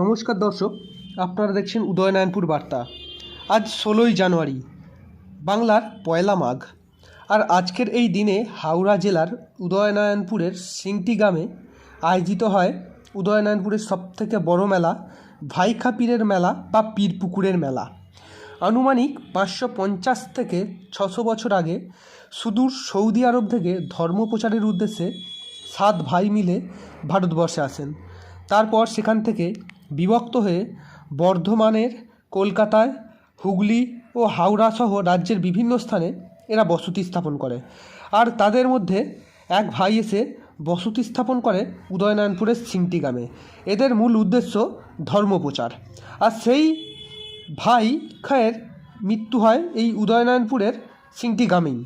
নমস্কার দর্শক, আপনারা দেখছেন উদয়নারায়ণপুর বার্তা। আজ 16ই জানুয়ারি, বাংলার পয়লা মাঘ। আর আজকের এই দিনে হাওড়া জেলার উদয়নারায়ণপুরের সিংটি গ্রামে আয়োজিত হয় উদয়নারায়ণপুরের সবথেকে বড় মেলা, ভাইখা পীরের মেলা বা পীরপুকুরের মেলা। আনুমানিক 550 থেকে 600 বছর আগে সুদূর সৌদি আরব থেকে ধর্ম প্রচারের উদ্দেশ্যে 7 ভাই মিলে ভারতবর্ষে আসেন। তারপর সেখান থেকে বিভক্ত হয়ে বর্ধমানের, কলকাতায়, হুগলি ও হাওড়া সহ রাজ্যের বিভিন্ন স্থানে এরা বসতি স্থাপন করে। আর তাদের মধ্যে এক ভাই এসে বসতি স্থাপন করে উদয়নারায়ণপুরের সিংটি গ্রামে। এদের মূল উদ্দেশ্য ধর্মপ্রচার। আর সেই ভাই খায়ের মৃত্যু হয় এই উদয়নারায়ণপুরের সিংটি গ্রামেই।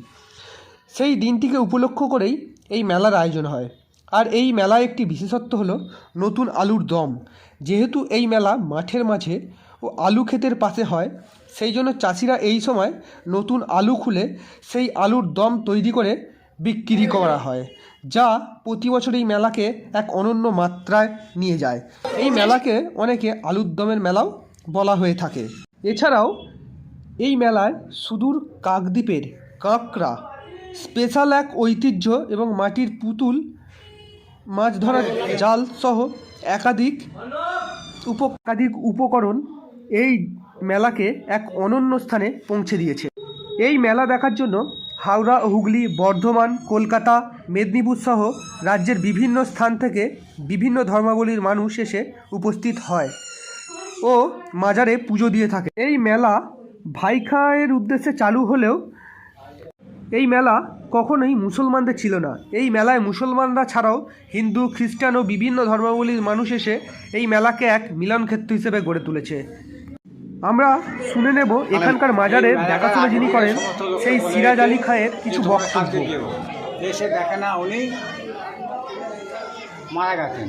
সেই দিনটিকে উপলক্ষ করেই এই মেলার আয়োজন হয়। আর এই মেলায় একটি বিশেষত্ব হলো নতুন আলুর দম। যেহেতু এই মেলা মাঠের মাঝে ও আলু ক্ষেতের পাশে হয়, সেই জন্য চাষিরা এই সময় নতুন আলু খুলে সেই আলুর দম তৈরি করে বিক্রি করা হয়, যা প্রতি বছর এই মেলাকে এক অনন্য মাত্রায় নিয়ে যায়। এই মেলাকে অনেকে আলুর দমের মেলাও বলা হয়ে থাকে। এছাড়াও এই মেলায় সুদূর কাকদ্বীপের কাঁকড়া স্পেশাল এক ঐতিহ্য এবং মাটির পুতুল, মাছ ধরার জাল সহ একাধিক উপকরণ এই মেলাকে এক অনন্য স্থানে পৌঁছে দিয়েছে। এই মেলা দেখার জন্য হাওড়া, হুগলি, বর্ধমান, কলকাতা, মেদিনীপুর সহ রাজ্যের বিভিন্ন স্থান থেকে বিভিন্ন ধর্মাবলীর মানুষ এসে উপস্থিত হয় ও মাজারে পুজো দিয়ে থাকে। এই মেলা ভাইখায়ের উদ্দেশ্যে চালু হলেও এই মেলা কখনোই মুসলমানদের ছিল না। এই মেলায় মুসলমানরা ছাড়াও হিন্দু, খ্রিস্টান ও বিভিন্ন ধর্মাবলীর মানুষ এসে এই মেলাকে এক মিলনক্ষেত্র হিসেবে গড়ে তুলেছে। আমরা শুনে নেব এখানকার মাজারের দেখাশোনা যিনি করেন সেই সিরাজ আলী খায়ের কিছু বক্তব্য। দেশে দেখে না, উনি মারা গেছেন,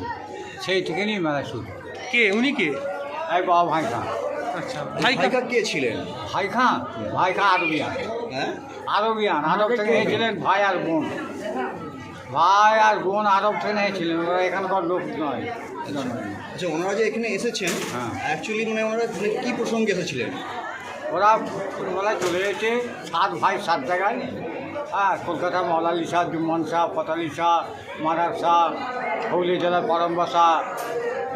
সেই থেকে নিয়ে মেলা শুরু। কে উনি? কে? এই বাবা ভাইখা। আচ্ছা, ভাইখা কে ছিলেন? ভাইখা আরবিয়ান। হ্যাঁ, আরবিয়ান, আরব থেকে এসেছিলেন ভাই আর বোন আরব থেকে এসেছিলেন, ওরা এখানকার লোক নয়। আচ্ছা, ওনারা যে এখানে এসেছেন, হ্যাঁ, অ্যাকচুয়ালি মানে ওনারা কী প্রসঙ্গে এসেছিলেন? ওরা ছোটোবেলায় চলে এসেছে 7 ভাই 7 জায়গায়। হ্যাঁ, কলকাতা মৌলালি শাহ, জুম্মান শাহ, ফতালি শাহ, মারার শাহ, হুগলি জেলার পরম্বা শাহ,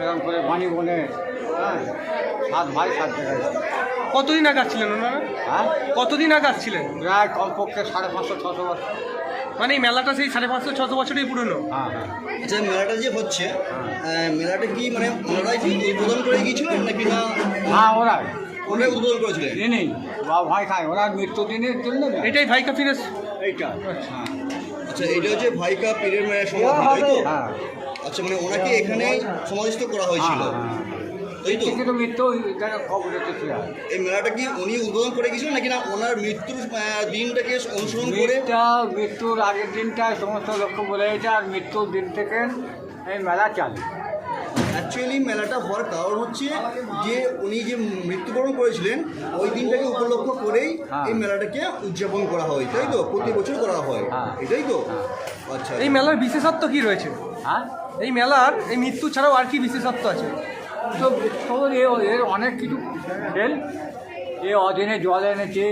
এরকম করে বাণী বনে। হ্যাঁ, 7 ভাই 7 জায়গায়। কতদিন আগে আসছিলেন ওনারা? হ্যাঁ, কতদিন আগে আসছিলেন? প্রায় কমপক্ষে 550-600 বছর। মানে এই মেলাটা সেই 550-600 বছরই পুরনো। হ্যাঁ হ্যাঁ। আচ্ছা, মেলাটা যে হচ্ছে, মেলাটা কি মানে ওনারাই কি উদ্বোধন করে গিয়েছিলেন নাকি না? হ্যাঁ, ওরাই উদ্বোধন করেছিলেন। নেই বাবা ভাই খায়, ওনার মৃত্যুদিনের জন্য এটাই ভাইখা পীরের। এইটা। হ্যাঁ আচ্ছা, এটা হচ্ছে ভাইখা পীরের সমাধি, তাই তো? হ্যাঁ। আচ্ছা, মানে ওনাকে এখানে সমাধিস্থ করা হয়েছিল, তাই তো? কিন্তু মৃত্যু খবর হচ্ছে। এই মেলাটা কি উনি উদ্বোধন করে গিয়েছিলেন নাকি না ওনার মৃত্যুর দিনটাকে অনুসরণ করে? মৃত্যুর আগের দিনটায় সমস্ত লক্ষ্য বলে গেছে, আর মৃত্যুর দিন থেকে এই মেলা চালু। অ্যাকচুয়ালি মেলাটা হওয়ার কারণ হচ্ছে যে উনি যে মৃত্যুবরণ করেছিলেন ওই দিনটাকে উপলক্ষ করেই এই মেলাটাকে উদযাপন করা হয়, তাই তো? প্রতি বছর করা হয়, এটাই তো? আচ্ছা, এই মেলার বিশেষত্ব কি রয়েছে? হ্যাঁ, এই মেলার এই মৃত্যু ছাড়াও আর কি বিশেষত্ব আছে? তো এর অনেক কিছু খেল। অদিনে জল এনেছে,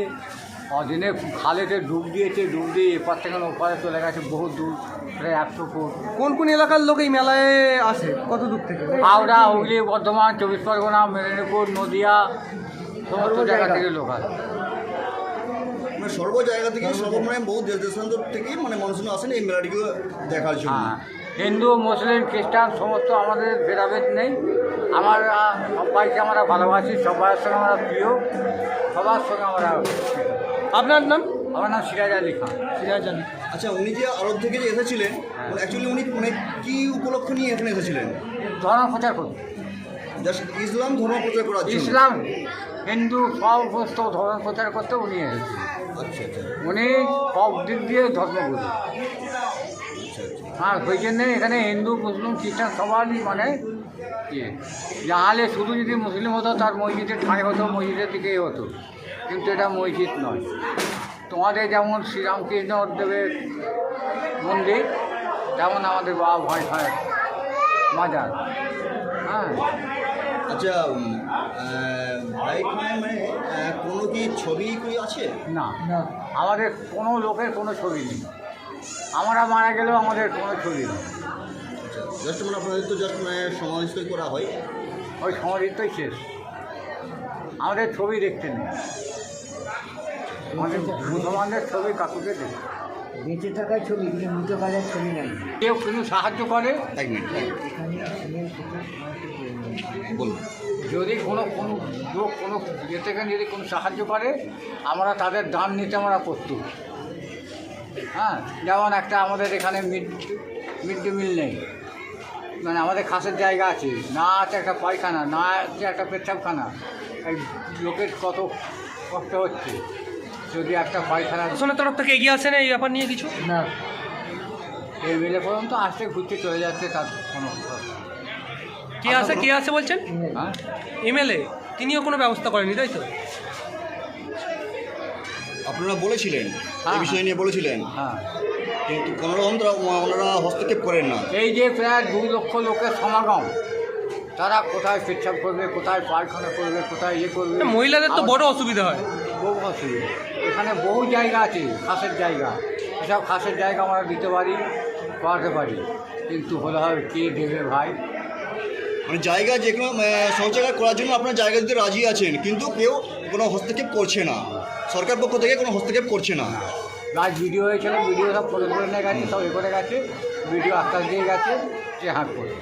অদিনে খালেতে ডুব দিয়েছে, ডুব দিয়ে এপার থেকে ওপারে চলে গেছে বহু দূর, প্রায় 100 ফুট। কোন কোন এলাকার লোক এই মেলায় আসে? কত দূর থেকে? হাওড়া, হুগলি, বর্ধমান, 24 পরগনা, মেদিনীপুর, নদিয়া, সমস্ত জায়গা থেকে লোক আসে। মানে সর্ব জায়গা থেকে মানে বহু দেশ দেশান্তর থেকে মানে মানুষজন আসেন এই মেলাটিকে দেখার জন্য। হ্যাঁ, হিন্দু, মুসলিম, খ্রিস্টান সমস্ত, আমাদের ভেদাভেদ নেই। আমরা সবাইকে আমরা ভালোবাসি, সবার সঙ্গে আমরা প্রিয়, সবার সঙ্গে আমরা। আপনার নাম? আমার নাম সিরাজ আলী খান। সিরাজ আলী। আচ্ছা, উনি যে আরব থেকে যে এসেছিলেন, অ্যাকচুয়ালি উনি মানে কী উপলক্ষ নিয়ে এখানে এসেছিলেন? ধর্ম প্রচার করুন, জাস্ট ইসলাম ধর্ম প্রচার করার জন্য? ইসলাম, হিন্দু সমস্ত ধর্ম প্রচার করতে উনি এসেছেন। আচ্ছা আচ্ছা উনি সব দিক দিয়ে ধর্মগুরু। আচ্ছা আচ্ছা। হ্যাঁ, ওই জন্যে এখানে হিন্দু, মুসলিম, খ্রিস্টান সবারই মানে ইয়ে। যাহলে শুধু যদি মুসলিম হতো তার মসজিদে ঠাঁই হতো, মসজিদের দিকেই হতো, কিন্তু এটা মসজিদ নয়। তোমাদের যেমন শ্রীরামকৃষ্ণ দেবের মন্দির, তেমন আমাদের বাবা ভাই মাজার। হ্যাঁ, আচ্ছা ভাইখানায় মানে কোনো কি ছবি কি আছে? না, আমাদের কোনো লোকের কোনো ছবি নেই। আমরা মারা গেলেও আমাদের কোনো ছবি নেই। জাস্ট মানে আপনাদের তো জাস্ট মানে সমাবেশই করা হয়। ওই সমাধিতই শেষ, আমাদের ছবি দেখতে নেই। আমাদের মুসলমানদের ছবি কাকুকে দেখি, বেঁচে থাকার ছবি, কিন্তু মৃত কালের ছবি নাই। কেউ কিন্তু সাহায্য করে, এক মিনিট বলুন। যদি কোনো লোক কোনো ইয়ে থেকে যদি কোনো সাহায্য করে, আমরা তাদের দান নিতে আমরা প্রস্তুত। হ্যাঁ, যেমন একটা আমাদের এখানে মিড ডে মিল নেই, মানে আমাদের খাসের জায়গা আছে না, আছে একটা পায়খানা না, আছে একটা পেচ্ছাপখানা। এই লোকের কত কষ্ট হচ্ছে, যদি একটা পায়খানা প্রশাসনের তরফ থেকে এগিয়ে আসে না এই ব্যাপার নিয়ে কিছু? না, এই মেলে পর্যন্ত আসতে ঘুরতে চলে যাচ্ছে, তার কোনো কে আসে বলছেন? হ্যাঁ, এমএলএ তিনিও কোনো ব্যবস্থা করেনি, তাই তো? আপনারা বলেছিলেন হ্যাঁ, এই বিষয় নিয়ে বলেছিলেন, হ্যাঁ। কিন্তু কোনো রকম ওনারা হস্তক্ষেপ করেন না। এই যে প্রায় 2 লক্ষ লোকের সমাগম, তারা কোথায় পেচ্ছাপ করবে, কোথায় পায়খানা করবে, কোথায় ইয়ে করবে। মহিলাদের তো বড় অসুবিধা হয়। বহু অসুবিধা। এখানে বহু জায়গা আছে খাসের জায়গা, এসব খাসের জায়গা আমরা দিতে পারি, করাতে পারি, কিন্তু হলে হবে কে দেবে ভাই? মানে জায়গা যে কোনো শৌচাগার করার জন্য আপনার জায়গা দিতে রাজি আছেন, কিন্তু কেউ কোনো হস্তক্ষেপ করছে না, সরকার পক্ষ থেকে কোনো হস্তক্ষেপ করছে না। আজ ভিডিও হয়েছিল, ভিডিও সব ফটো করে নিয়ে গেছে, সব এ করে গেছে, ভিডিও আশ্বাস দিয়ে গেছে যে হাঁক করে।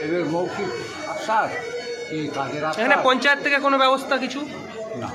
এবার মৌখিক আশ্বাস কি কাজের এখানে আশ্বাস? পঞ্চায়েত থেকে কোনো ব্যবস্থা কিছু? না।